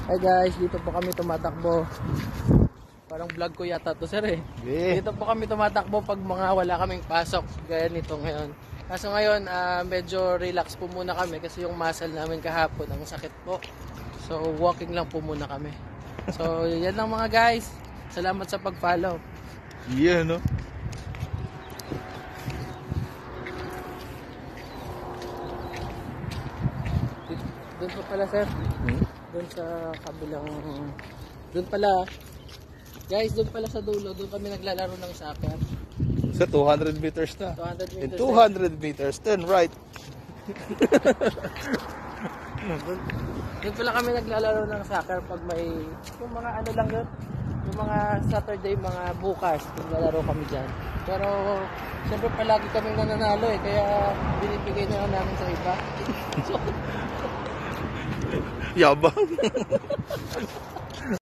Hi guys, dito po kami tumatakbo. Parang vlog ko yata to sir eh. Dito po kami tumatakbo pag mga wala kaming pasok. Gaya nito ngayon. Kaso ngayon, medyo relax po muna kami kasi yung muscle namin kahapon ang sakit po. So walking lang po muna kami. So yan lang mga guys. Salamat sa pag-follow. Yeah, no? Doon po pala sir. Doon sa kabilang... Doon pala. Guys, doon pala sa dulo. Doon kami naglalaro ng soccer. Sa 200 meters na. 200 In meters. 200 meters, turn right. Doon pala kami naglalaro ng soccer pag may... Yung mga ano lang yun. Yung mga Saturday, mga bukas. Naglalaro kami dyan. Pero, siyempre palagi kami nananalo eh. Kaya binibigay na lang namin sa iba. Yabang.